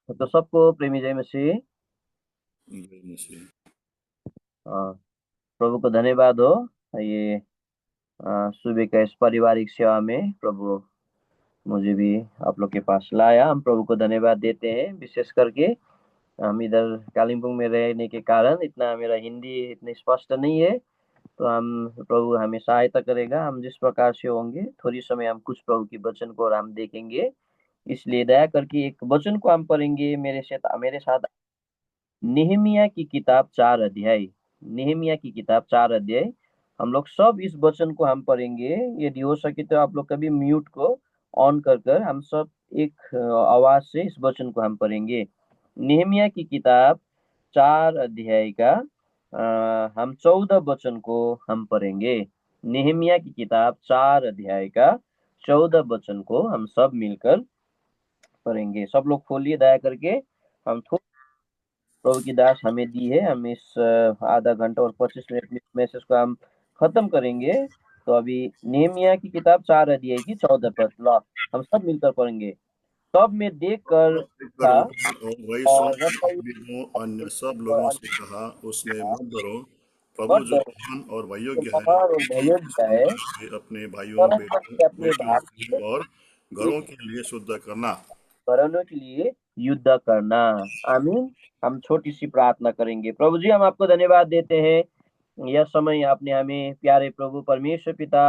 तो सबको प्रेमी जय मसीह। जय मसीह। अ, प्रभु को धन्यवाद हो। ये सुबह का इस पारिवारिक सेवा में प्रभु मुझे भी आप लोग के पास लाया। हम प्रभु को धन्यवाद देते हैं। विशेष करके हम इधर कालिम्पोंग में रहने के कारण इतना मेरा हिंदी इतनी स्पष्ट नहीं है। तो हम प्रभु हमें सहायता करेगा। हम जिस प्रकार से होंगे थोड़ी समय हम कुछ प्रभु की वचन को और हम देखेंगे। इसलिए दया करके एक वचन को हम पढ़ेंगे मेरे साथ। नेहमिया की किताब 4 अध्याय। नेहमिया की किताब 4 अध्याय। हम लोग सब इस वचन को हम पढ़ेंगे। यदि हो सके तो आप लोग कभी म्यूट को ऑन कर कर हम सब एक आवाज से इस वचन को हम पढ़ेंगे। नेहमिया की किताब 4 अध्याय का हम 14 वचन को हम पढ़ेंगे। नेहमिया की किताब 4 अध्याय का 14 वचन को हम सब मिलकर पढ़ेंगे। सब लोग खोलिए दया करके। हम प्रभु की दास हमें दी है। हम इस आधा घंटा और 25 मिनट में इस मैसेज को हम खत्म करेंगे। तो अभी नेहमिया की किताब 4 अध्याय की 14 पद ला हम सब मिलकर पढ़ेंगे। तब मैं देख कर कर था उठा और वही और सुनकर रसोई हाकिमों अन्य सब और लोगों से अन्य कहा, उसने कहा, मत डरो। प्रभु मत जो डरो, महान और जो भयोग्य है, महान और भयोग्य है, अपने भाइयों, परम बेटों करके अपने बेटियों भाई के और घरों के लिए शुद्ध करना। घरानों के लिए युद्ध करना। आमीन। हम छोटी सी प्रार्थना करेंगे। प्रभु जी हम आपको धन्यवाद देते हैं। यह समय आपने हमें प्यारे प्रभु परमेश्वर पिता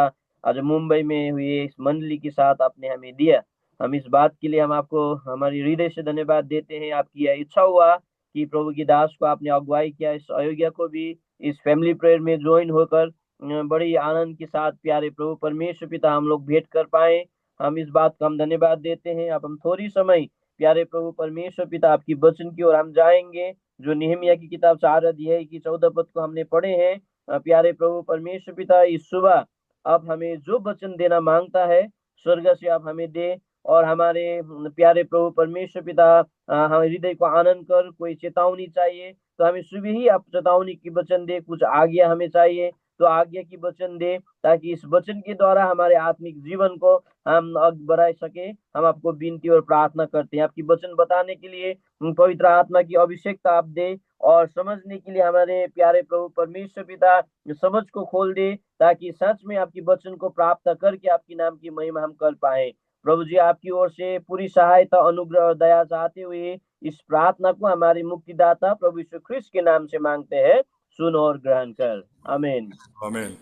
आज मुंबई में हुए इस मंडली के साथ आपने हमें दिया। हम इस बात के लिए हम आपको हमारी हृदय से धन्यवाद देते हैं। आपकी यह इच्छा हुआ कि प्रभु की दास को आपने अगुवाई किया, इस अयोग्य को भी इस फैमिली प्रेयर में ज्वाइन होकर बड़ी आनंद के साथ प्यारे प्रभु परमेश्वर पिता हम लोग भेंट कर पाए। हम इस बात का हम धन्यवाद देते हैं। अब हम थोड़ी समय प्यारे प्रभु परमेश्वर पिता आपकी वचन की ओर हम जाएंगे। जो नेहमिया की किताब 4 अध्याय की 14 पद को हमने पढ़े हैं। प्यारे प्रभु परमेश्वर पिता इस सुबह अब हमें जो वचन देना मांगता है स्वर्ग से आप हमें दे। और हमारे प्यारे प्रभु परमेश्वर पिता हम हृदय को आनंद कर कोई चेतावनी चाहिए तो हमें सुबह ही आप चेतावनी की वचन दे। कुछ आज्ञा हमें चाहिए तो आज्ञा की वचन दे, ताकि इस वचन के द्वारा हमारे आत्मिक जीवन को हम आगे बढ़ा सके। हम आपको विनती और प्रार्थना करते हैं आपकी वचन बताने के लिए पवित्र आत्मा की अभिषेकता आप दे। और समझने के लिए हमारे प्यारे प्रभु परमेश्वर पिता समझ को खोल दे, ताकि सच में आपकी वचन को प्राप्त करके आपकी नाम की महिमा हम कर पाए। प्रभु जी आपकी ओर से पूरी सहायता अनुग्रह और दया चाहते हुए इस प्रार्थना को हमारे मुक्तिदाता प्रभु यीशु ख्रिस्त के नाम से मांगते हैं। सुन और ग्रहण कर। आमीन। आमीन।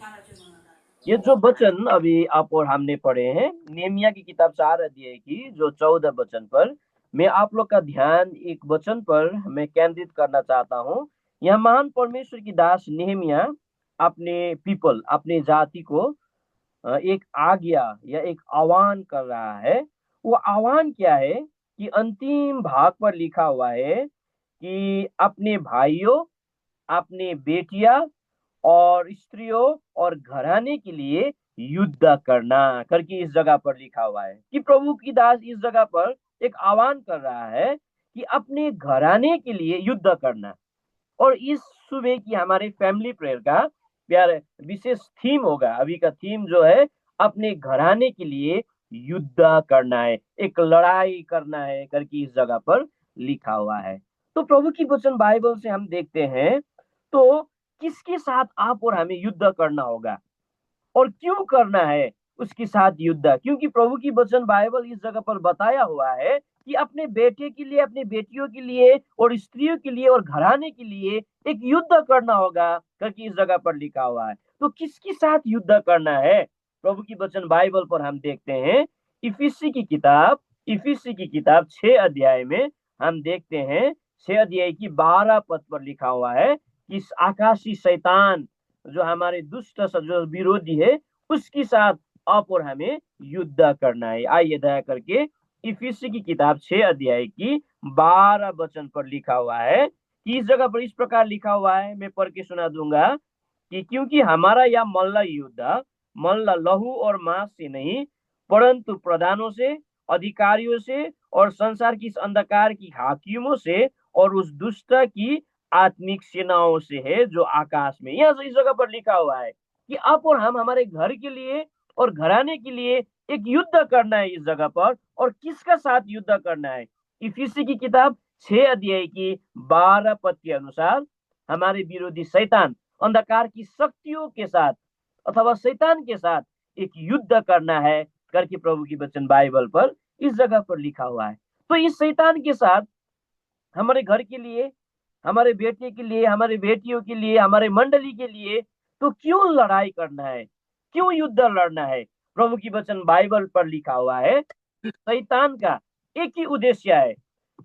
ये जो वचन अभी आप और हमने पढ़े हैं नेमिया की किताब 4 अध्याय की जो 14 वचन पर, मैं आप लोग का ध्यान एक वचन पर मैं केंद्रित करना चाहता हूँ। यह महान परमेश्वर की दास नेहमिया अपने पीपल अपने जाति को एक आज्ञा या एक आह्वान कर रहा है। वो आह्वान क्या है कि अंतिम भाग पर लिखा हुआ है कि अपने भाइयों, अपने बेटियां और स्त्रियों और घराने के लिए युद्ध करना करके इस जगह पर लिखा हुआ है। कि प्रभु की दास इस जगह पर एक आह्वान कर रहा है कि अपने घराने के लिए युद्ध करना। और इस सुबह की हमारे फैमिली प्रेयर का प्यार विशेष थीम होगा। अभी का थीम जो है अपने घराने के लिए युद्ध करना है, एक लड़ाई करना है करके इस जगह पर लिखा हुआ है। तो प्रभु की वचन बाइबल से हम देखते हैं तो किसके साथ आप और हमें युद्ध करना होगा और क्यों करना है उसके साथ युद्ध। क्योंकि प्रभु की वचन बाइबल इस जगह पर बताया हुआ है कि अपने बेटे के लिए, अपने बेटियों के लिए और स्त्रियों के लिए और घराने के लिए एक युद्ध करना होगा करके इस जगह पर लिखा हुआ है। तो किसके साथ युद्ध करना है प्रभु की वचन बाइबल पर हम देखते हैं। इफिसी की किताब 6 अध्याय में हम देखते हैं। 6 अध्याय की 12 पद पर लिखा हुआ है कि इस आकाशी शैतान जो हमारे दुष्ट जो विरोधी है उसके साथ आप और हमें युद्ध करना है। आइए दया करके इफिसी की किताब 6 अध्याय की 12 वचन पर लिखा हुआ है कि इस जगह पर इस प्रकार लिखा हुआ है। मैं पढ़ के सुना दूंगा कि क्योंकि हमारा यह मल्ल युद्ध मल्ल लहू और मांस से नहीं, परंतु प्रधानों से, अधिकारियों से और संसार की इस अंधकार की हाकिमों से और उस दुष्ट की आत्मिक सेनाओं से है जो आकाश में। यह इस जगह पर लिखा हुआ है कि आप और हम हमारे घर के लिए और घराने के लिए एक युद्ध करना है इस जगह पर। और किसका साथ युद्ध करना है। इफिसी की किताब 6 अध्याय की 12 पद के अनुसार हमारे विरोधी शैतान अंधकार की शक्तियों के साथ अथवा शैतान के साथ एक युद्ध करना है करके प्रभु की वचन बाइबल पर इस जगह पर लिखा हुआ है। तो इस शैतान के साथ हमारे घर के लिए, हमारे बेटे के लिए, हमारे बेटियों के लिए, हमारे मंडली के लिए तो क्यों लड़ाई करना है, क्यों युद्ध लड़ना है? प्रभु की वचन बाइबल पर लिखा हुआ है कि शैतान का एक ही उद्देश्य है,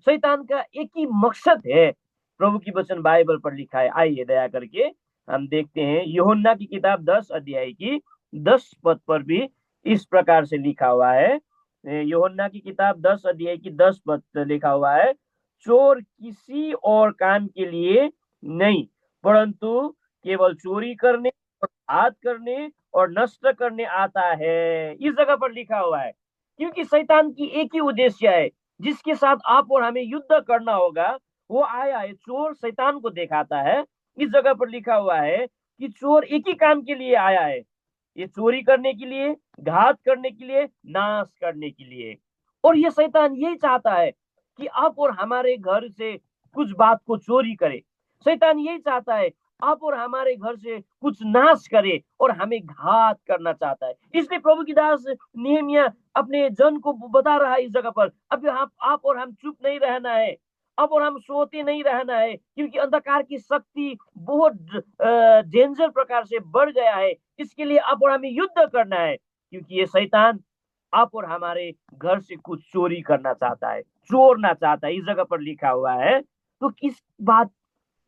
शैतान का एक ही मकसद है। प्रभु की वचन बाइबल पर लिखा है। आइए दया करके हम देखते हैं यूहन्ना की किताब 10 अध्याय की 10 पद पर भी इस प्रकार से लिखा हुआ है। यूहन्ना की किताब 10 अध्याय की 10 पद लिखा हुआ है, चोर किसी और काम के लिए नहीं, परंतु केवल चोरी करने और घात करने और नष्ट करने आता है। इस जगह पर लिखा हुआ है क्योंकि शैतान की एक ही उद्देश्य है जिसके साथ आप और हमें युद्ध करना होगा। वो आया है, चोर शैतान को दिखाता है। इस जगह पर लिखा हुआ है कि चोर एक ही काम के लिए आया है, ये चोरी करने के लिए, घात करने के लिए, नाश करने के लिए। और ये शैतान यही चाहता है कि आप और हमारे घर से कुछ बात को चोरी करे। शैतान यही चाहता है आप और हमारे घर से कुछ नाश करे और हमें घात करना चाहता है। इसलिए प्रभु की दास नेहमिया अपने जन को बता रहा है इस जगह पर, अब आप और हम चुप नहीं रहना है, अब और हम सोते नहीं रहना है, क्योंकि अंधकार की शक्ति बहुत डेंजर प्रकार से बढ़ गया है। इसके लिए आप और हमें युद्ध करना है, क्योंकि ये शैतान आप और हमारे घर से कुछ चोरी करना चाहता है, चोरना चाहता है। इस जगह पर लिखा हुआ है। तो किस बात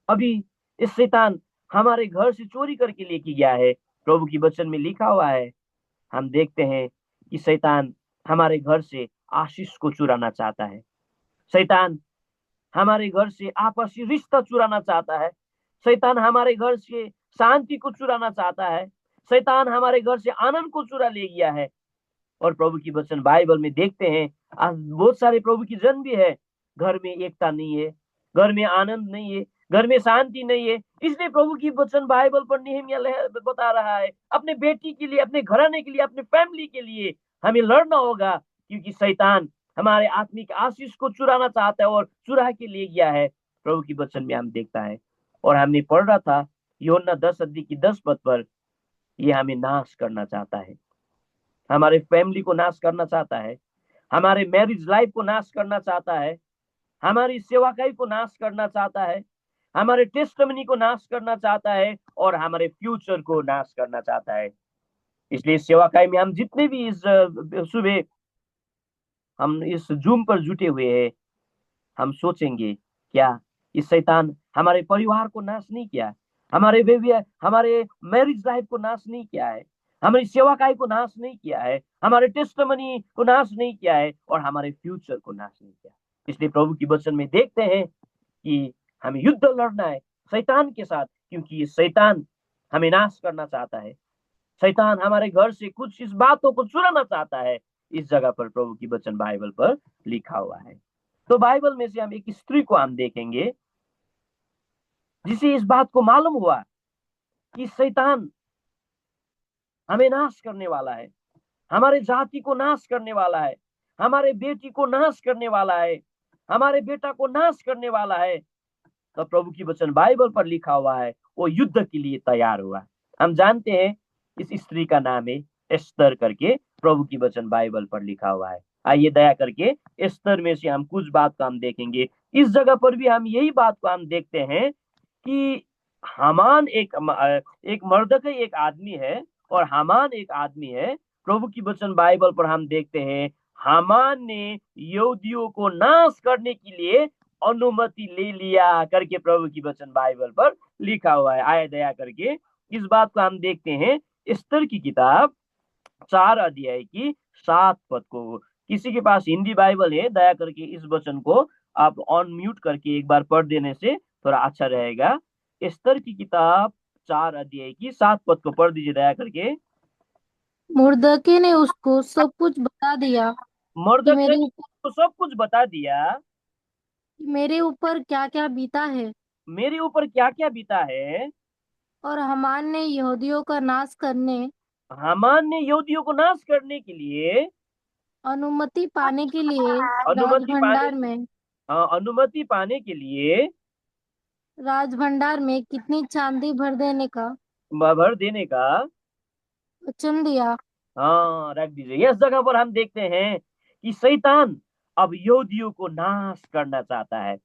अभी इस शैतान हमारे घर से चोरी करके लेके गया है? प्रभु की वचन में लिखा हुआ है, हम देखते हैं कि शैतान हमारे घर से आशीष को चुराना चाहता है। शैतान हमारे घर से आपसी रिश्ता चुराना चाहता है। शैतान हमारे घर से शांति को चुराना चाहता है। शैतान हमारे घर से आनंद को चुरा ले गया है। और प्रभु की वचन बाइबल में देखते हैं, आज बहुत सारे प्रभु की जन भी है, घर में एकता नहीं है, घर में आनंद नहीं है, घर में शांति नहीं है। इसलिए प्रभु की वचन बाइबल पर नेहमिया बता रहा है, अपने बेटी के लिए, अपने घराने के लिए, अपने फैमिली के लिए हमें लड़ना होगा, क्योंकि शैतान हमारे आत्मिक आशीष को चुराना चाहता है और चुरा के ले गया है। प्रभु की वचन में हम देखता है, और हमने पढ़ रहा था यूहन्ना 10 अध्याय की 10 पद पर, ये हमें नाश करना चाहता है, हमारे फैमिली को नाश करना चाहता है, हमारे मैरिज लाइफ को नाश करना चाहता है, हमारी सेवाकाई को नाश करना चाहता है, हमारे टेस्टमनी को नाश करना चाहता है और हमारे फ्यूचर को नाश करना चाहता है। इसलिए सेवाकाई में हम जितने भी इस सुबह हम इस जूम पर जुटे हुए हैं, हम सोचेंगे क्या इस शैतान हमारे परिवार को नाश नहीं किया, हमारे बेबी, हमारे मैरिज लाइफ को नाश नहीं किया है, हमारी सेवाकाई को नाश नहीं किया है, हमारे टेस्टमनी को नाश नहीं किया है और हमारे फ्यूचर को नाश नहीं किया। इसलिए प्रभु की वचन में देखते हैं कि हमें युद्ध लड़ना है शैतान के साथ, क्योंकि ये शैतान हमें नाश करना चाहता है। शैतान हमारे घर से कुछ इस बातों को चुराना चाहता है। इस जगह पर प्रभु की वचन बाइबल पर लिखा हुआ है। तो बाइबल में से हम एक स्त्री को हम देखेंगे जिसे इस बात को मालूम हुआ कि शैतान हमें नाश करने वाला है, हमारे जाति को नाश करने वाला है, हमारे बेटी को नाश करने वाला है, हमारे बेटा को नाश करने वाला है। तो प्रभु की वचन बाइबल पर लिखा हुआ है, वो युद्ध के लिए तैयार हुआ। हम जानते हैं इस स्त्री का नाम है एस्तर करके, प्रभु की वचन बाइबल पर लिखा हुआ है। आइए दया करके एस्तर में से हम कुछ बात को हम देखेंगे। इस जगह पर भी हम यही बात को हम देखते हैं कि हामान एक मर्दकई एक आदमी है और हामान एक आदमी है। प्रभु की वचन बाइबल पर हम देखते हैं हामान ने यहूदियों को नाश करने के लिए अनुमति ले लिया करके प्रभु की वचन बाइबल पर लिखा हुआ है। आया दया करके इस बात को हम देखते हैं एस्तर की किताब 4 अध्याय की 7 पद को। किसी के पास हिंदी बाइबल है, दया करके इस वचन को आप ऑन म्यूट करके एक बार पढ़ देने से थोड़ा अच्छा रहेगा। एस्तर की किताब 4 अध्याय की 7 पद को पढ़ दीजिए दया करके। मुर्दकी ने उसको सब कुछ बता दिया कि मर्दकई को सब कुछ बता दिया मेरे ऊपर क्या क्या बीता है। मेरे ऊपर क्या क्या बीता है। और हामान ने यहूदियों का नाश करने हामान ने यहूदियों को नाश करने के लिए अनुमति पाने के लिए अनुमति पाने राजभंडार में अनुमति पाने के लिए राजभंडार में कितनी चांदी भर देने का वचन दिया। हाँ रख दीजिए। इस जगह पर हम देखते हैं कि शैतान अब यहूदियों को नाश करना चाहता है।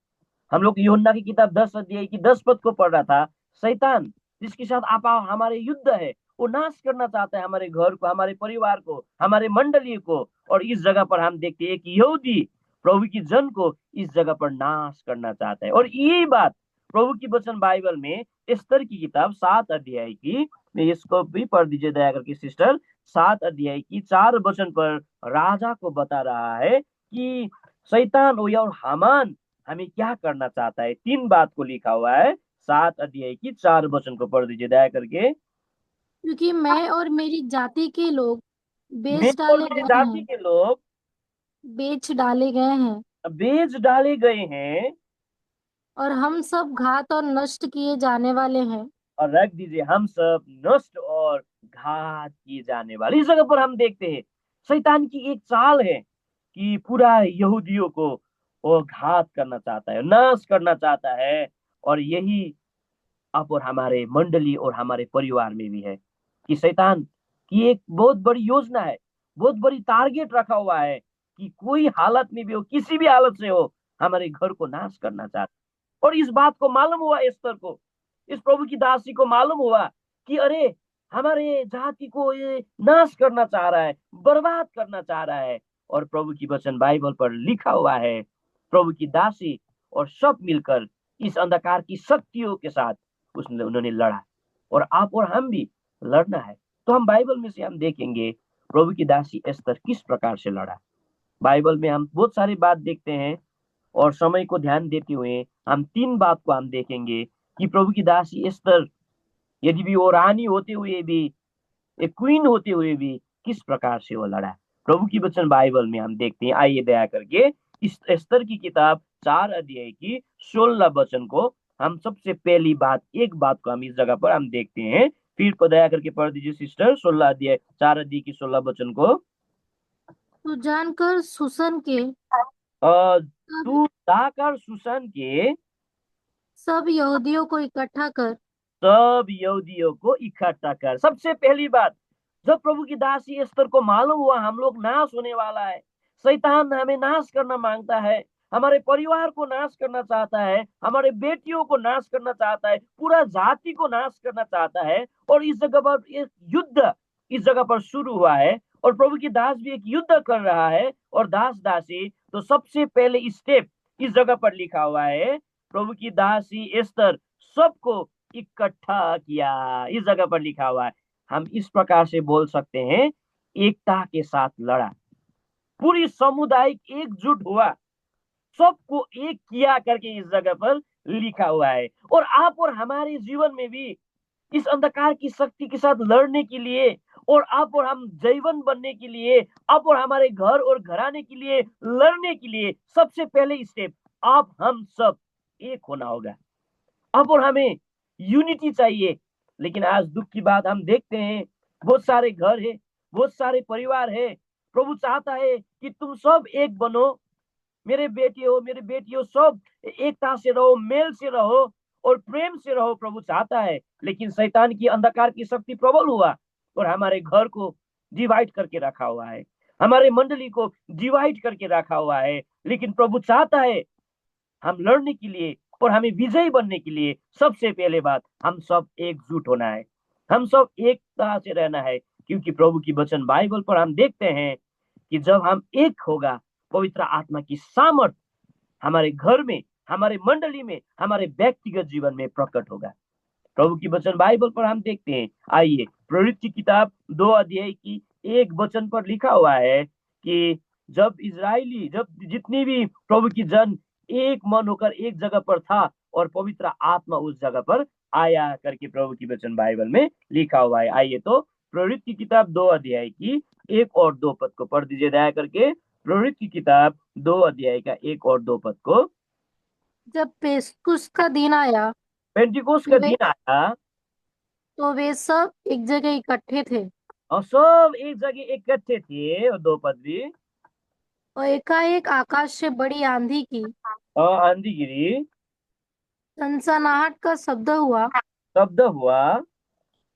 हम लोग यूहन्ना की किताब 10 अध्याय की 10 पद को पढ़ रहा था। शैतान जिसके साथ आपा हमारे युद्ध है, वो नाश करना चाहता है हमारे घर को, हमारे परिवार को, हमारे मंडली को। और इस जगह पर हम देखते हैं कि यहूदी प्रभु की जन को इस जगह पर नाश करना चाहता है। और यही बात प्रभु की वचन बाइबल में एस्तर की किताब 7 अध्याय की, मैं इसको भी पढ़ दीजिए दया करके सिस्टर। 7 अध्याय की 4 वचन पर राजा को बता रहा है कि शैतान और हामान हमें क्या करना चाहता है। 3 बात को लिखा हुआ है। 7 अध्याय की 4 वचन को पढ़ दीजिए दया करके। क्योंकि मैं और मेरी जाति के लोग मैं बेच और डाले मेरे गए जाति हैं के लोग बेच डाले गए हैं बेच डाले गए हैं। और हम सब घात और नष्ट किए जाने वाले हैं। और रख दीजिए हम सब नष्ट और घात किए जाने वाले। इस जगह पर हम देखते हैं शैतान की एक चाल है कि पूरा यहूदियों को वो घात करना चाहता है, नाश करना चाहता है। और यही अब और हमारे मंडली और हमारे परिवार में भी है कि शैतान की एक बहुत बड़ी योजना है, बहुत बड़ी टारगेट रखा हुआ है कि कोई हालत में भी हो, किसी भी हालत से हो, हमारे घर को नाश करना चाहता है। और इस बात को मालूम हुआ एस्तर को, इस प्रभु की दासी को मालूम हुआ कि अरे हमारे जाति को ये नाश करना चाह रहा है, बर्बाद करना चाह रहा है। और प्रभु की वचन बाइबल पर लिखा हुआ है, प्रभु की दासी और सब मिलकर इस अंधकार की शक्तियों के साथ उसने उन्होंने लड़ा। और आप और हम भी लड़ना है। तो हम बाइबल में से हम देखेंगे प्रभु की दासी एस्तर किस प्रकार से लड़ा। बाइबल में हम बहुत सारी बात देखते हैं और समय को ध्यान देते हुए हम 3 बात को हम देखेंगे कि प्रभु की दासी एस्तर यदि भी वो रानी होते हुए भी, एक क्वीन होते हुए भी किस प्रकार से वो लड़ा। प्रभु की वचन बाइबल में हम देखते हैं। आइए दया करके इस एस्तर की किताब 4 अध्याय की 16 वचन को हम सबसे पहली बात, एक बात को हम इस जगह पर हम देखते हैं। फिर दया करके पढ़ दीजिए सिस्टर 16 अध्याय 4 अध्याय की 16 वचन को। तो जानकर सुसन के सब तू जाकर सुसन के सब यहूदियों को इकट्ठा कर सब यहूदियों को इकट्ठा कर। सबसे पहली बात, जब प्रभु की दासी एस्तर को मालूम हुआ हम लोग नाश होने वाला है, शैतान हमें नाश करना मांगता है, हमारे परिवार को नाश करना चाहता है, हमारे बेटियों को नाश करना चाहता है, पूरा जाति को नाश करना चाहता है। और इस जगह पर एक युद्ध इस जगह पर शुरू हुआ है और प्रभु की दास भी एक युद्ध कर रहा है और दास दासी। तो सबसे पहले स्टेप इस जगह पर लिखा हुआ है, प्रभु की दासी एस्तर सबको इकट्ठा किया। इस जगह पर लिखा हुआ है। हम इस प्रकार से बोल सकते हैं, एकता के साथ लड़ा, पूरी सामुदायिक एकजुट हुआ, सबको एक किया करके इस जगह पर लिखा हुआ है। और आप और हमारे जीवन में भी इस अंधकार की शक्ति के साथ लड़ने के लिए और आप और हम जैवन बनने के लिए, आप और हमारे घर और घराने के लिए लड़ने के लिए सबसे पहले स्टेप आप हम सब एक होना होगा। अब और हमें यूनिटी चाहिए। लेकिन आज दुख की बात हम देखते हैं, बहुत सारे घर है, बहुत सारे परिवार है। प्रभु चाहता है कि तुम सब एक बनो, मेरे बेटे हो, मेरे बेटी हो, सब एकता से रहो, मेल से रहो और प्रेम से रहो, प्रभु चाहता है। लेकिन शैतान की अंधकार की शक्ति प्रबल हुआ और हमारे घर को डिवाइड करके रखा हुआ है, हमारे मंडली को डिवाइड करके रखा हुआ है। लेकिन प्रभु चाहता है हम लड़ने के लिए और हमें विजयी बनने के लिए सबसे पहले बात हम सब एकजुट होना है, हम सब एकता से रहना है। क्योंकि प्रभु की वचन बाइबल पर हम देखते हैं कि जब हम एक होगा, पवित्र आत्मा की सामर्थ हमारे घर में, हमारे मंडली में, हमारे व्यक्तिगत जीवन में प्रकट होगा। प्रभु की वचन बाइबल पर हम देखते हैं। आइए प्रवृत्ति की किताब 2 अध्याय की 1 वचन पर लिखा हुआ है कि जब इजरायली, जब जितनी भी प्रभु की जन एक मन होकर एक जगह पर था और पवित्र आत्मा उस जगह पर आया करके प्रभु की वचन बाइबल में लिखा हुआ है। आइए तो प्रवृत्ति की किताब 2 अध्याय की 1 और 2 पद को पढ़ दीजिए दया करके। प्रवृत्ति की किताब 2 अध्याय का 1 और 2 पद को। जब पेसकुस का दिन आया पेंटिकोस तो का वे दिन आया तो वे सब एक जगह इकट्ठे थे। और सब एक जगह इकट्ठे थे। और 2 पद भी। और एकाएक आकाश से बड़ी आंधी की आंधी गिरी, सनसनाहट का शब्द हुआ शब्द हुआ।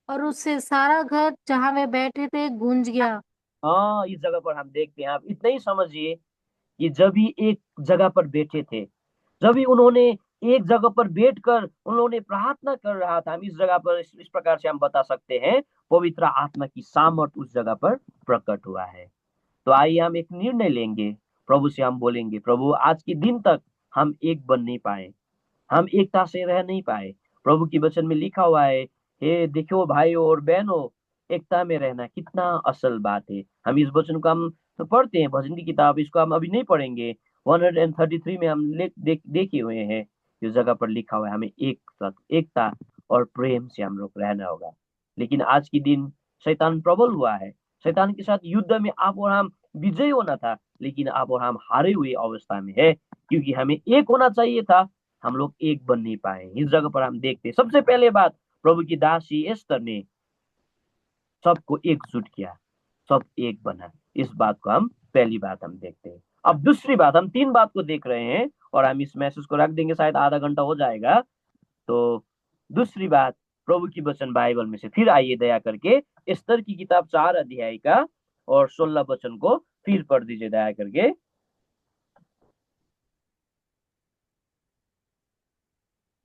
और उससे सारा घर जहाँ वे बैठे थे गूंज गया। हाँ, इस जगह पर हम देखते हैं, आप इतना ही समझिए कि जब भी एक जगह पर बैठे थे, जब भी उन्होंने एक जगह पर बैठकर उन्होंने प्रार्थना कर रहा था, हम इस जगह पर इस प्रकार से हम बता सकते हैं, पवित्र आत्मा की सामर्थ उस जगह पर प्रकट हुआ है। तो आइए हम एक निर्णय लेंगे, प्रभु से हम बोलेंगे, प्रभु आज के दिन तक हम एक बन नहीं पाए, हम एकता से रह नहीं पाए। प्रभु की वचन में लिखा हुआ है, हे देखो भाइयों और बहनों, एकता में रहना कितना असल बात है। हम इस वचन को हम तो पढ़ते हैं, भजन की किताब, इसको हम अभी नहीं पढ़ेंगे। 133 में हम देखे हुए हैं, इस जगह पर लिखा हुआ है हमें एकता और प्रेम से हम लोग रहना होगा। लेकिन आज के दिन शैतान प्रबल हुआ है, शैतान के साथ युद्ध में आप और हम विजयी होना था, लेकिन आप और हम हारे हुए अवस्था में है, क्योंकि हमें एक होना चाहिए था, हम लोग एक बन नहीं पाए। इस जगह पर हम देखते हैं, सबसे पहले बात, प्रभु की दासी एस्तर ने सबको एकजुट किया, सब एक बना। इस बात को हम पहली बात हम देखते हैं। अब दूसरी बात, हम तीन बात को देख रहे हैं और हम इस मैसेज को रख देंगे, शायद आधा घंटा हो जाएगा। तो दूसरी बात, प्रभु की वचन बाइबल में से फिर आइए दया करके एस्तर की किताब 4 अध्याय का और 16 वचन को फिर पढ़ दीजिए दया करके।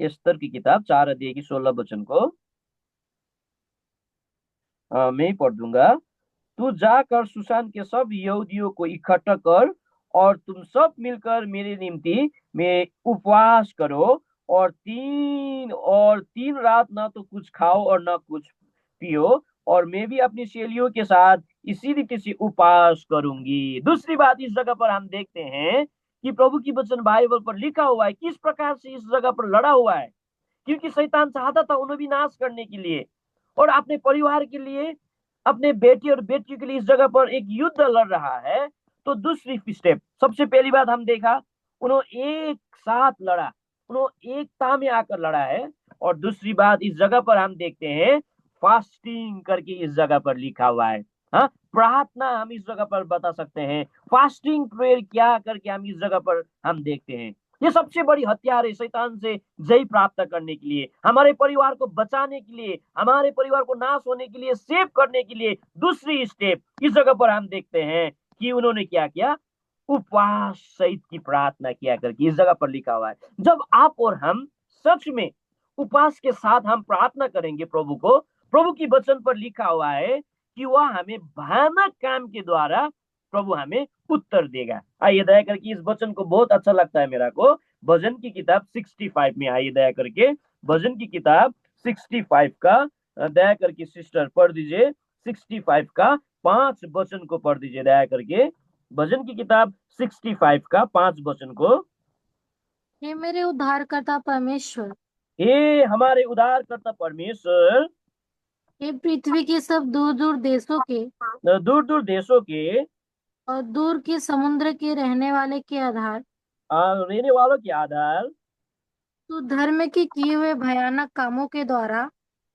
एस्तर की किताब 4 अध्याय की 16 वचन को मैं ही पढ़ दूंगा। तू जाकर सुशान के सब यहूदियों को इकट्ठा कर और तुम सब मिलकर मेरे निम्ति में उपवास करो, और 3 रात ना तो कुछ खाओ और ना कुछ पियो, और मैं भी अपनी सहेलियों के साथ इसी रीति से उपवास करूंगी। दूसरी बात, इस जगह पर हम देखते हैं कि प्रभु की वचन बाइबल पर लिखा हुआ है किस प्रकार से इस जगह पर लड़ा हुआ है, क्योंकि शैतान चाहता था उन्हें भी नाश करने के लिए और अपने परिवार के लिए, अपने बेटे और बेटियों के लिए इस जगह पर एक युद्ध लड़ रहा है। तो दूसरी स्टेप, सबसे पहली बात हम देखा, उन्होंने एक साथ लड़ा, उन्होंने एकता में आकर लड़ा है। और दूसरी बात, इस जगह पर हम देखते हैं फास्टिंग करके इस जगह पर लिखा हुआ है। हाँ, प्रार्थना हम इस जगह पर बता सकते हैं, फास्टिंग प्रेयर क्या करके हम इस जगह पर हम देखते हैं। ये सबसे बड़ी हथियार है शैतान से जय प्राप्त करने के लिए, हमारे परिवार को बचाने के लिए, हमारे परिवार को नाश होने के लिए, सेव करने के लिए। दूसरी स्टेप इस जगह पर हम देखते हैं कि उन्होंने क्या किया, उपवास सहित की प्रार्थना किया करके इस जगह पर लिखा हुआ है। जब आप और हम सच में उपवास के साथ हम प्रार्थना करेंगे प्रभु को, प्रभु की वचन पर लिखा हुआ है कि वह हमें भयानक काम के द्वारा प्रभु हमें उत्तर देगा। आइए दया करके, इस वचन को बहुत अच्छा लगता है मेरा को, भजन की किताब 65 में आइए दया करके, भजन की किताब 65 का दया करके सिस्टर पढ़ दीजिए, 65 का 5 वचन को पढ़ दीजिए दया करके, भजन की किताब 65 का 5 वचन को। हे मेरे उद्धारकर्ता परमेश्वर, हे हमारे उद्धारकर्ता परमेश्वर, हे पृथ्वी के सब दूर दूर देशों के दूर दूर देशों के और दूर के समुद्र के रहने वाले के आधार, रहने वालों के आधार, तू धर्म के किए हुए भयानक कामों के द्वारा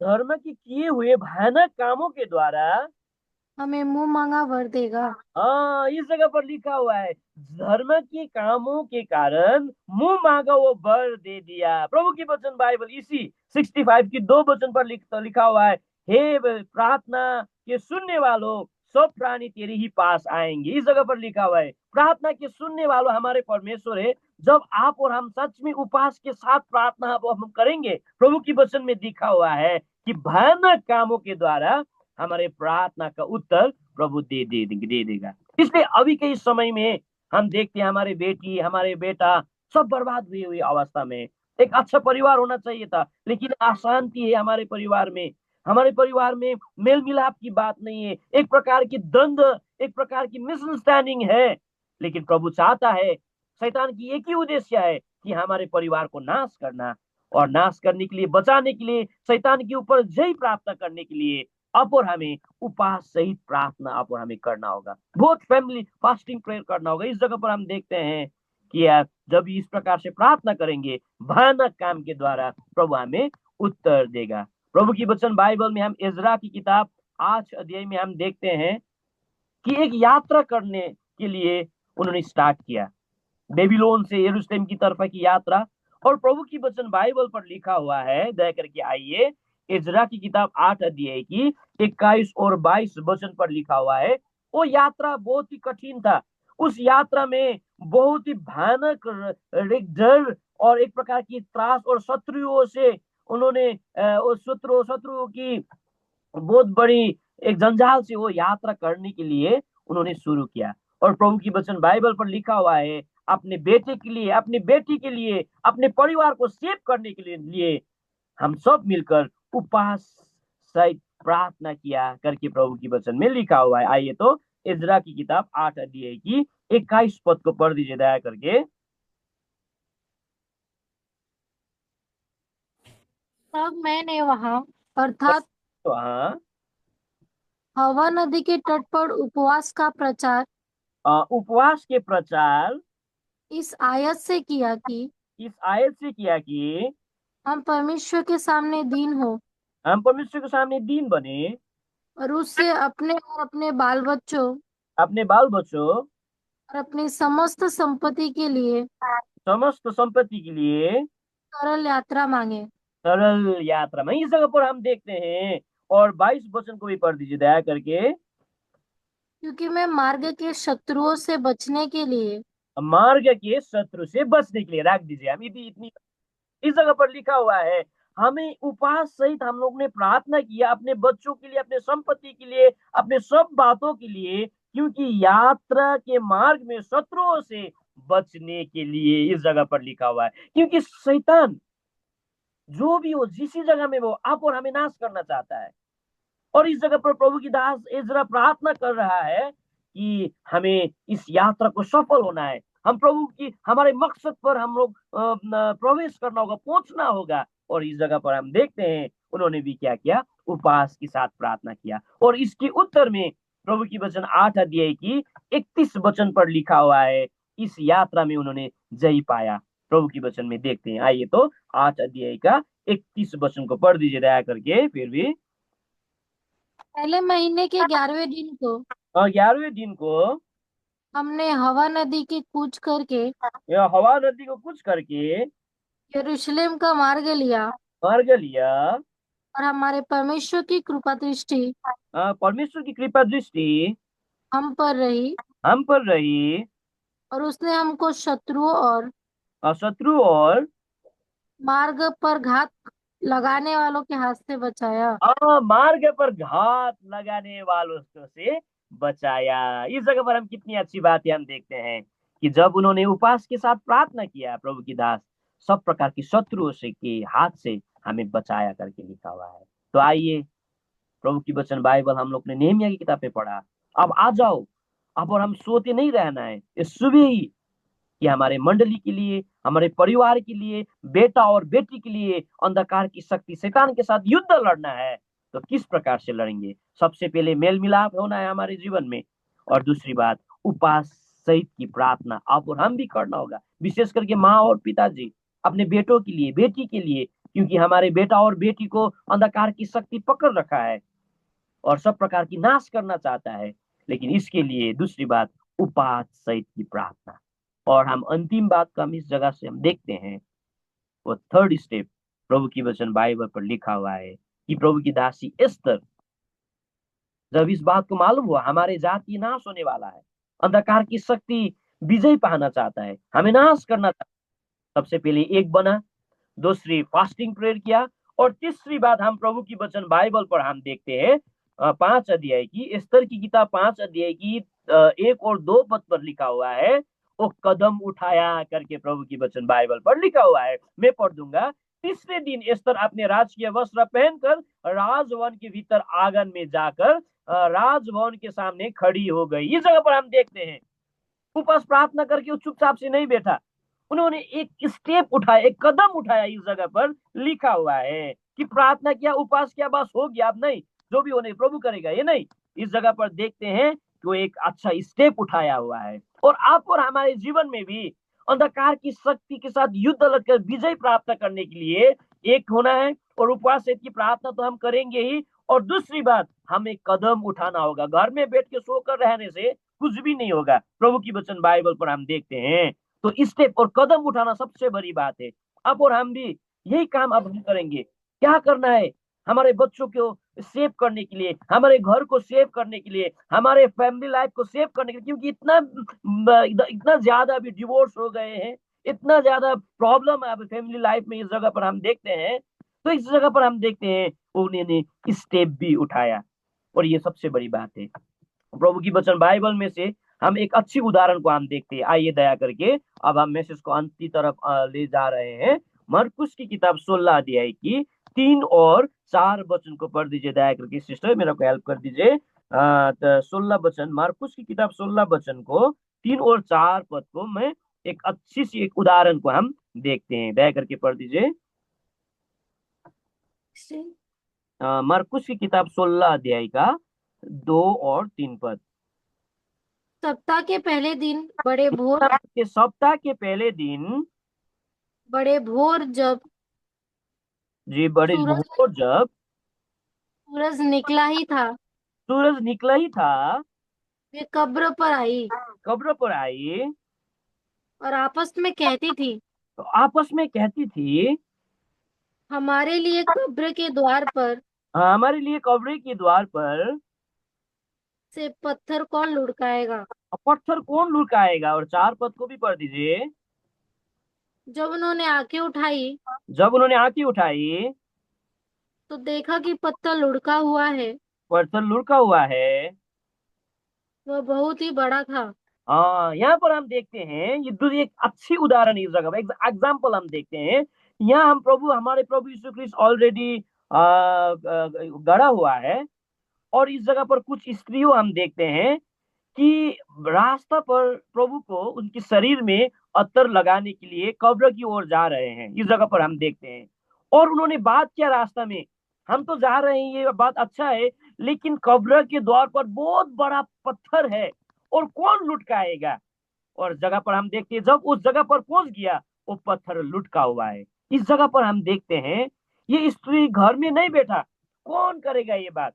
धर्म के किए हुए भयानक कामों के द्वारा हमें मुंह मांगा वर देगा। हाँ, इस जगह पर लिखा हुआ है, धर्म के कामों के कारण मुंह मांगा वो वर दे दिया। प्रभु की वचन बाइबल इसी 65 की 2 वचन पर लिखा हुआ है, हे प्रार्थना के सुनने वालों, सब प्राणी तेरे ही पास आएंगे। इस जगह पर लिखा हुआ है, प्रार्थना के सुनने वालों हमारे परमेश्वर है। जब आप और हम सच में उपवास के साथ प्रार्थना हम करेंगे, प्रभु की वचन में लिखा हुआ है कि भयानक कामों के द्वारा हमारे प्रार्थना का उत्तर प्रभु दे देगा। इसलिए अभी के इस समय में हम देखते हैं हमारे बेटी, हमारे बेटा सब बर्बाद हुई हुई अवस्था में। एक अच्छा परिवार होना चाहिए था, लेकिन अशांति है हमारे परिवार में, हमारे परिवार में मेल मिलाप की बात नहीं है, एक प्रकार की द्वंद्व, एक प्रकार की मिसअंडरस्टैंडिंग है। लेकिन प्रभु चाहता है, शैतान की एक ही उद्देश्य है कि हमारे परिवार को नाश करना, और नाश करने के लिए, बचाने के लिए, शैतान के ऊपर जय प्राप्त करने के लिए अब और हमें उपवास सहित प्रार्थना अब और हमें करना होगा, बहुत फैमिली फास्टिंग प्रेयर करना होगा। इस जगह पर हम देखते हैं कि यार जब इस प्रकार से प्रार्थना करेंगे, भयानक काम के द्वारा प्रभु हमें उत्तर देगा। प्रभु की वचन बाइबल में हम इज़रा की किताब 8 अध्याय में हम देखते हैं कि एक यात्रा करने के लिए उन्होंने स्टार्ट किया, बेबीलोन से यरूशलेम की तरफ की यात्रा। और प्रभु की वचन बाइबल पर लिखा हुआ है, दया करके आइए, इजरा की किताब 8 अध्याय की 21 और 22 वचन पर लिखा हुआ है। वो यात्रा बहुत ही कठिन था। उस यात्रा में बहुत ही भयानक एक डर और एक प्रकार की त्रास और शत्रुओं से उन्होंने उस शत्रुओं की बहुत बड़ी एक जंजाल से वो यात्रा करने के लिए उन्होंने शुरू किया। और प्रभु की वचन बाइबल पर लिखा हुआ है, अपने बेटे के लिए, अपनी बेटी के लिए, अपने परिवार को सेव करने के लिए हम सब मिलकर उपवास सहित प्रार्थना किया करके प्रभु की वचन में लिखा हुआ है। आइए तो इजरा की किताब 8 अध्याय की 21 पद को पढ़ दीजिए दया करके। तब मैंने वहां अर्थात तो हाँ, हवा नदी के तट पर उपवास का प्रचार उपवास के प्रचार इस आयत से किया कि इस आयत से किया कि हम परमेश्वर के सामने दीन हो हम परमेश्वर के सामने दीन बने, और उससे अपने और अपने बाल बच्चों अपने बाल बच्चों, और अपनी समस्त संपत्ति के लिए समस्त संपत्ति के लिए सरल यात्रा मांगे। सरल यात्रा में। इस जगह पर हम देखते हैं, और 22 वचन को भी पढ़ दीजिए दया करके। क्योंकि मैं मार्ग के शत्रुओं से बचने के लिए मार्ग के शत्रु से बचने के लिए, रख दीजिए, हम इतनी इस जगह पर लिखा हुआ है, हमें उपवास सहित हम लोग ने प्रार्थना किया अपने बच्चों के लिए, अपने संपत्ति के लिए, अपने सब बातों के लिए, क्योंकि यात्रा के मार्ग में शत्रुओं से बचने के लिए इस जगह पर लिखा हुआ है। क्योंकि शैतान जो भी हो, जिस जगह में वो आप और हमें नाश करना चाहता है। और इस जगह पर प्रभु की दास इजरा प्रार्थना कर रहा है कि हमें इस यात्रा को सफल होना है, हम प्रभु की हमारे मकसद पर हम लोग प्रवेश करना होगा, पहुंचना होगा। और इस जगह पर हम देखते हैं उन्होंने भी क्या किया, उपवास के साथ प्रार्थना किया। और इसके उत्तर में प्रभु की वचन 8 अध्याय की 31 वचन पर लिखा हुआ है, इस यात्रा में उन्होंने जय पाया। प्रभु की वचन में देखते हैं, आइए तो 8 अध्याय का 31 वचन को पढ़ दीजिए दया करके फिर भी। पहले महीने के 11वें दिन को 11वें दिन को हमने हवा नदी की कूच करके यह हवा नदी को कुछ करके यरूशलेम का मार्ग लिया मार्ग लिया। और हमारे परमेश्वर की कृपा दृष्टि परमेश्वर की कृपा दृष्टि हम पर रही हम पर रही, और उसने हमको शत्रुओं और शत्रु और मार्ग पर घात लगाने वालों के हाथ से बचाया। मार्ग पर घात लगाने वालों से बचाया। इस जगह पर हम कितनी अच्छी बात हम देखते हैं कि जब उन्होंने उपवास के साथ प्रार्थना किया, प्रभु की दास सब प्रकार की शत्रुओं से के हाथ से हमें बचाया करके लिखा हुआ है। तो आइए, प्रभु की वचन बाइबल हम लोग ने नेहमिया की किताब में पढ़ा। अब आ जाओ, अब और हम सोते नहीं रहना है, इस सुबह ही कि हमारे मंडली के लिए, हमारे परिवार के लिए, बेटा और बेटी के लिए अंधकार की शक्ति शैतान के साथ युद्ध लड़ना है। तो किस प्रकार से लड़ेंगे? सबसे पहले मेल मिलाप होना है हमारे जीवन में, और दूसरी बात उपवास सहित की प्रार्थना आप और हम भी करना होगा। विशेष करके माँ और पिताजी अपने बेटों के लिए, बेटी के लिए, क्योंकि हमारे बेटा और बेटी को अंधकार की शक्ति पकड़ रखा है और सब प्रकार की नाश करना चाहता है। लेकिन इसके लिए दूसरी बात, उपवास सहित की प्रार्थना। और हम अंतिम बात का हम इस जगह से हम देखते हैं, वो थर्ड स्टेप प्रभु की वचन बाइबल पर लिखा हुआ है कि प्रभु की दासी एस्तर, जब इस बात को मालूम हुआ हमारे जाति नाश होने वाला है, अंधकार की शक्ति विजय पाना चाहता है, हमें नाश करना चाहता है, सबसे पहले एक बना, दूसरी फास्टिंग प्रेयर किया, और तीसरी बात हम प्रभु की वचन बाइबल पर हम देखते हैं 5 अध्याय की, एस्तर की किताब 5 अध्याय की 1 और 2 पद पर लिखा हुआ है, वो कदम उठाया करके प्रभु की वचन बाइबल पर लिखा हुआ है। मैं पढ़ दूंगा। तीसरे दिन एस्तर अपने राजकीय वस्त्र पहनकर राजभवन के भीतर आंगन में जाकर राजभवन के सामने खड़ी हो गई। इस जगह पर हम देखते हैं उपवास प्रार्थना करके वो चुपचाप से नहीं बैठा, उन्होंने एक स्टेप उठाया, एक कदम उठाया। इस जगह पर लिखा हुआ है कि प्रार्थना किया, उपवास किया, बस हो गया, अब नहीं, जो भी होने प्रभु करेगा, ये नहीं। इस जगह पर देखते हैं कि वो एक अच्छा स्टेप उठाया हुआ है। और आप और हमारे जीवन में भी अंधकार की शक्ति के साथ युद्ध लड़कर विजय प्राप्त करने के लिए एक होना है, और उपवास की प्रार्थना तो हम करेंगे ही। और दूसरी बात, हमें कदम उठाना होगा। घर में बैठ के सोकर रहने से कुछ भी नहीं होगा। प्रभु की वचन बाइबल पर हम देखते हैं। तो स्टेप और कदम उठाना सबसे बड़ी बात है। आप और हम भी यही काम अब हम करेंगे। क्या करना है? हमारे बच्चों को सेव करने के लिए, हमारे घर को सेव करने के लिए, हमारे फैमिली लाइफ को सेव करने के लिए, क्योंकि इतना इतना ज्यादा अभी डिवोर्स हो गए हैं, इतना ज्यादा प्रॉब्लम है अब फैमिली लाइफ में। इस जगह पर हम देखते हैं, तो इस जगह पर हम देखते हैं उन्होंने स्टेप भी उठाया, और ये सबसे बड़ी बात है। प्रभु की वचन बाइबल में से हम एक अच्छी उदाहरण को हम देखते हैं। आइए दया करके अब हम मैसेज को अंत की तरफ ले जा रहे हैं। मरकुस की किताब 16 अध्याय की 3 और 4 वचन को पढ़ दीजिए दया करके। सिस्टर मेरे को हेल्प कर दीजिए। तो 16 वचन, मार्कुस की किताब 16 वचन को 3 और 4 पद को मैं एक अच्छी सी एक उदाहरण को हम देखते हैं। दया करके पढ़ दीजिए। मरकुस की किताब 16 अध्याय का 2 और 3 पद। सप्ताह के पहले दिन बड़े भोर, सप्ताह के पहले दिन, बड़े भोर जब जी बड़े सूरज भोर जब सूरज निकला ही था, सूरज निकला ही था, वे कब्र पर आई कब्र पर आई, और आपस में कहती थी, तो आपस में कहती थी, हमारे लिए कब्र के द्वार पर हाँ, हमारे लिए कब्र के द्वार पर से पत्थर कौन लुढ़काएगा। पत्थर कौन लुढ़काएगा। और 4 पद को भी पढ़ दीजिए। जब उन्होंने आंखें उठाई जब उन्होंने आंखें उठाई, तो देखा कि पत्थर लुढ़का हुआ है, पत्थर लुढ़का हुआ है। वह बहुत ही बड़ा था। हाँ, यहाँ पर हम देखते हैं, ये दूसरी एक अच्छी उदाहरण इस जगह पर एग्जाम्पल हम देखते हैं। यहाँ हम हमारे प्रभु यीशु क्रिस्ट ऑलरेडी गड़ा हुआ है, और इस जगह पर कुछ स्त्रियों हम देखते हैं कि रास्ता पर प्रभु को उनके शरीर में अत्तर लगाने के लिए कब्र की ओर जा रहे हैं। इस जगह पर हम देखते हैं, और उन्होंने बात किया रास्ता में, हम तो जा रहे हैं, ये बात अच्छा है, लेकिन कब्र के द्वार पर बहुत बड़ा पत्थर है, और कौन लुटकाएगा। और जगह पर हम देखते हैं, जब उस जगह पर पहुंच गया, वो पत्थर लुटका हुआ है। इस जगह पर हम देखते हैं, ये स्त्री घर में नहीं बैठा, कौन करेगा ये बात?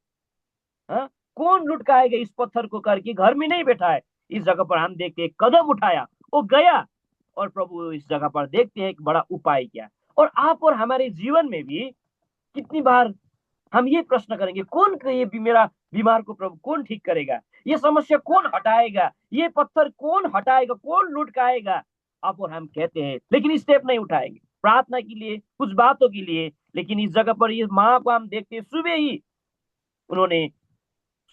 हाँ, कौन लुटकाएगा इस पत्थर को करके? घर में नहीं बैठा है। इस जगह पर हम देखते हैं कदम उठाया, वो गया, और प्रभु इस जगह पर देखते हैं एक बड़ा उपाय किया। और आप और हमारे जीवन में भी कितनी बार हम ये प्रश्न करेंगे, कौन ये मेरा बीमार को प्रभु कौन ठीक करेगा, ये समस्या कौन हटाएगा, ये पत्थर कौन हटाएगा, कौन लुटकाएगा। आप और हम कहते हैं, लेकिन स्टेप नहीं उठाएंगे प्रार्थना के लिए, कुछ बातों के लिए। लेकिन इस जगह पर इस माँ को हम देखते हैं, सुबह ही उन्होंने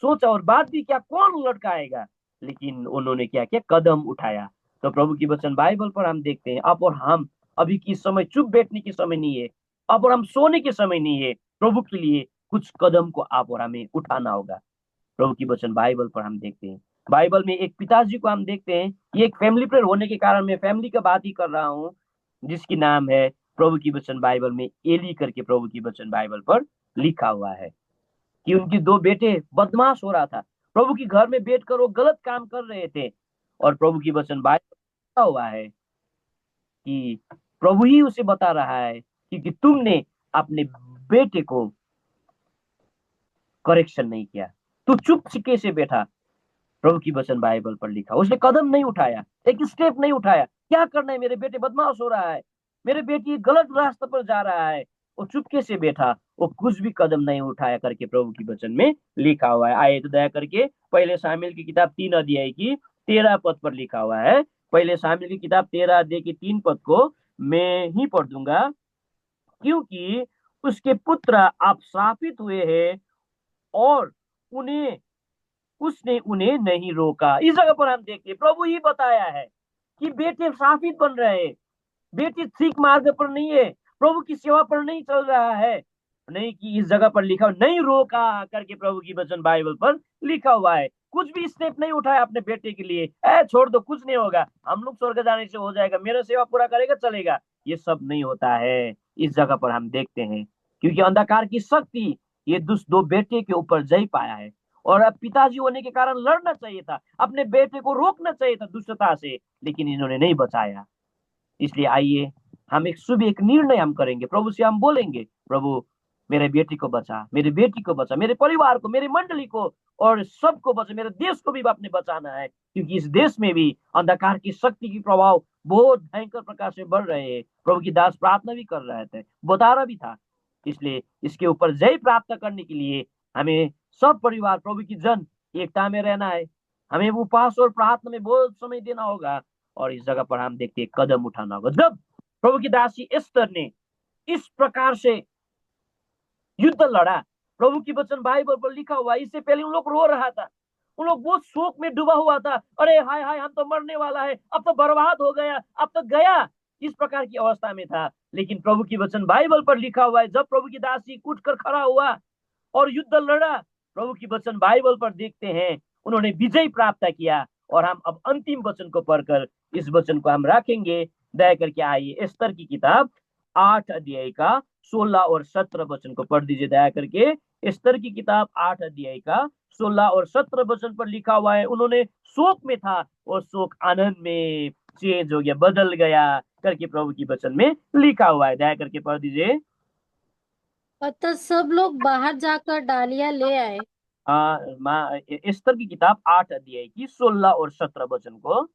सोचा और बात भी क्या, कौन लटकाएगा, लेकिन उन्होंने क्या किया, कदम उठाया। तो प्रभु की वचन बाइबल पर हम देखते हैं, आप और हम अभी की समय चुप बैठने की समय नहीं है, आप और हम सोने के समय नहीं है। प्रभु के लिए कुछ कदम को आप और हमें उठाना होगा। प्रभु की वचन बाइबल पर हम देखते हैं, बाइबल में एक पिताजी को हम देखते हैं। ये एक फैमिली प्रेयर होने के कारण मैं फैमिली का बात ही कर रहा हूँ, जिसकी नाम है प्रभु की वचन बाइबल में एली करके प्रभु की वचन बाइबल पर लिखा हुआ है कि उनकी 2 बेटे बदमाश हो रहा था, प्रभु की घर में बैठकर वो गलत काम कर रहे थे। और प्रभु की वचन बाइबल लिखा हुआ है कि प्रभु ही उसे बता रहा है कि तुमने अपने बेटे को करेक्शन नहीं किया, तू चुपके से बैठा। प्रभु की वचन बाइबल पर लिखा, उसने कदम नहीं उठाया, एक स्टेप नहीं उठाया। क्या करना है, मेरे बेटे बदमाश हो रहा है, मेरे बेटी गलत रास्ते पर जा रहा है, वो चुपके से बैठा, वो कुछ भी कदम नहीं उठाया करके प्रभु की वचन में लिखा हुआ है। आए तो दया करके पहले शामिल की किताब 3 अध्याय की 13 पद पर लिखा हुआ है। पहले शामिल की किताब 13 अध्याय की 3 पद को मैं ही पढ़ दूंगा। क्योंकि उसके पुत्र आप स्थापित हुए हैं, और उन्हें उसने उन्हें नहीं रोका। इस जगह पर हम देखते हैं प्रभु ही बताया है कि बेटे साफित बन रहे हैं, बेटे ठीक मार्ग पर नहीं है, प्रभु की सेवा पर नहीं चल रहा है। नहीं, कि इस जगह पर लिखा नहीं रोका करके प्रभु की वचन बाइबल पर लिखा हुआ है। कुछ भी स्टेप नहीं उठाया अपने बेटे के लिए, छोड़ दो, कुछ नहीं होगा, हम लोग स्वर्ग जाने से हो जाएगा, मेरा सेवा पूरा करेगा चलेगा, ये सब नहीं होता है। इस जगह पर हम देखते हैं, क्योंकि अंधकार की शक्ति ये दुष्ट 2 बेटे के ऊपर जय पाया है। और अब पिताजी होने के कारण लड़ना चाहिए था, अपने बेटे को रोकना चाहिए था दुष्टता से, लेकिन इन्होंने नहीं बचाया। इसलिए आइए हम एक सुबह एक निर्णय हम करेंगे, प्रभु से हम बोलेंगे, प्रभु मेरे बेटी को बचा, मेरी बेटी को बचा, मेरे परिवार को, मेरी मंडली को और सबको बचा, मेरे देश को भी आपने बचाना है, क्योंकि इस देश में भी अंधकार की शक्ति की प्रभाव बहुत भयंकर प्रकार से बढ़ रहे हैं। प्रभु की दास प्रार्थना भी कर रहे थे, बता रहा भी था। इसलिए इसके ऊपर जय प्राप्त करने के लिए हमें सब परिवार प्रभु की जन एकता में रहना है। हमें उपवास और प्रार्थना में बहुत समय देना होगा और इस जगह पर हम देखते कदम उठाना होगा। जब प्रभु की दासी एस्तर ने इस प्रकार से युद्ध लड़ा, प्रभु की वचन बाइबल पर लिखा हुआ, इससे पहले उन लोग रो रहा था, उन लोग बहुत शोक में डूबा हुआ था। अरे हाय हाय, हम तो मरने वाला है, अब तो बर्बाद हो गया, अब तो गया, इस प्रकार की अवस्था में था। लेकिन प्रभु की वचन बाइबल पर लिखा हुआ है, जब प्रभु की दासी उठकर खड़ा हुआ और युद्ध लड़ा, प्रभु की वचन बाइबल पर देखते हैं उन्होंने विजय प्राप्त किया। और हम अब अंतिम वचन को पढ़कर इस वचन को हम रखेंगे। दया करके आइए एस्तर की किताब 8 अध्याय का 16 और 17 वचन को पढ़ दीजिए दया करके। एस्तर की किताब 8 अध्याय का 16 और 17 वचन पर लिखा हुआ है, उन्होंने शोक में था और शोक आनंद में चेंज हो गया, बदल गया करके प्रभु की वचन में लिखा हुआ है। दया करके पढ़ दीजिए। अतः सब लोग बाहर जाकर डालियां ले आए। एस्तर की किताब 8 अध्याय की 16 और 17 वचन को।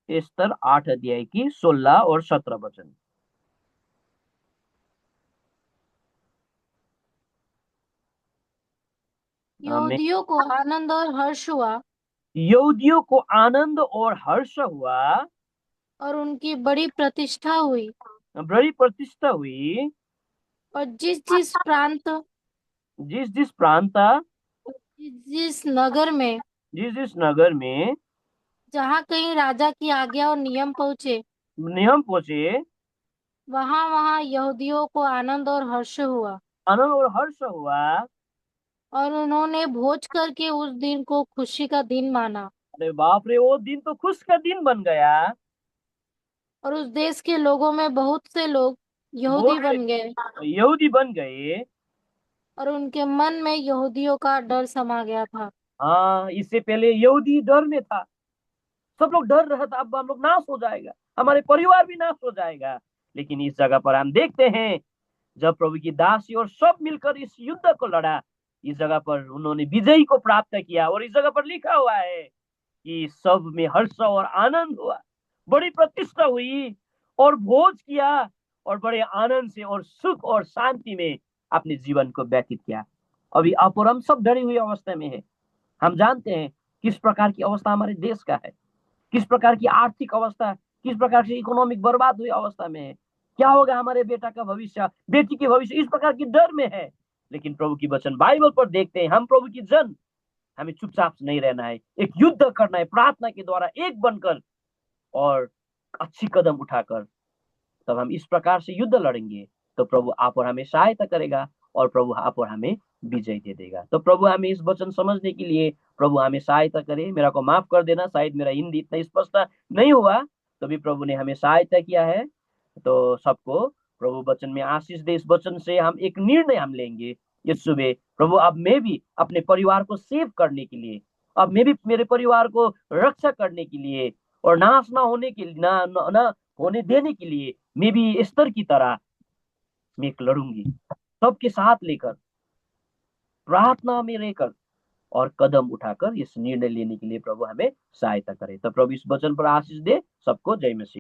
एस्तर 8 अध्याय की 16 और 17 वचन। में यहूदियों को आनंद और हर्ष हुआ यहूदियों को आनंद और हर्ष हुआ और उनकी बड़ी प्रतिष्ठा हुई। बड़ी प्रतिष्ठा हुई। और जिस जिस प्रांत जिस नगर में जिस नगर में जहाँ कहीं राजा की आज्ञा और नियम पहुंचे, नियम पहुंचे, वहां वहां यहूदियों को आनंद और हर्ष हुआ। आनंद और हर्ष हुआ। और उन्होंने भोज करके उस दिन को खुशी का दिन माना। अरे बाप रे, वो दिन तो खुश का दिन बन गया। और उस देश के लोगों में बहुत से लोग वो यहूदी बन गए यहूदी बन गए। और उनके मन में यहूदियों का डर समा गया था। हाँ, इससे पहले यहूदी डर में था, सब लोग डर रहा था, अब हम लोग नाश हो जाएगा, हमारे परिवार भी नाश हो जाएगा। लेकिन इस जगह पर हम देखते हैं, जब प्रभु की दासी और सब मिलकर इस युद्ध को लड़ा, इस जगह पर उन्होंने विजय को प्राप्त किया। और इस जगह पर लिखा हुआ है कि सब में हर्ष और आनंद हुआ, बड़ी प्रतिष्ठा हुई और भोज किया और बड़े आनंद से और सुख और शांति में अपने जीवन को व्यतीत किया। अभी आप और हम सब डरी हुई अवस्था में है। हम जानते हैं किस प्रकार की अवस्था हमारे देश का है, किस प्रकार की आर्थिक अवस्था, किस प्रकार से इकोनॉमिक बर्बाद हुई अवस्था में है, क्या होगा हमारे बेटा का भविष्य, बेटी के भविष्य, इस प्रकार की डर में है। लेकिन प्रभु की वचन बाइबल पर देखते हैं, हम प्रभु की जन, हमें चुपचाप नहीं रहना है, एक युद्ध करना है प्रार्थना के द्वारा एक बनकर और अच्छी कदम उठाकर। तब हम इस प्रकार से युद्ध लड़ेंगे तो प्रभु आप और हमें सहायता करेगा और प्रभु आप और हमें विजय दे देगा। तो प्रभु हमें इस वचन समझने के लिए प्रभु हमें सहायता करे। मेरा को माफ कर देना, शायद मेरा हिंदी इतना स्पष्ट नहीं हुआ, तो भी प्रभु ने हमें सहायता किया है। तो सबको प्रभु वचन में आशीष दे। इस वचन से हम एक निर्णय हम लेंगे इस सुबह, प्रभु अब मैं भी अपने परिवार को सेव करने के लिए, अब मैं भी मेरे परिवार को रक्षा करने के लिए और नाश ना होने के लिए, ना होने देने के लिए मैं भी स्तर की तरह मैं एक लड़ूंगी, सबके साथ लेकर प्रार्थना में रहकर और कदम उठाकर इस निर्णय लेने के लिए प्रभु हमें सहायता करे। तो प्रभु इस वचन पर आशीष दे। सबको जय मसीह।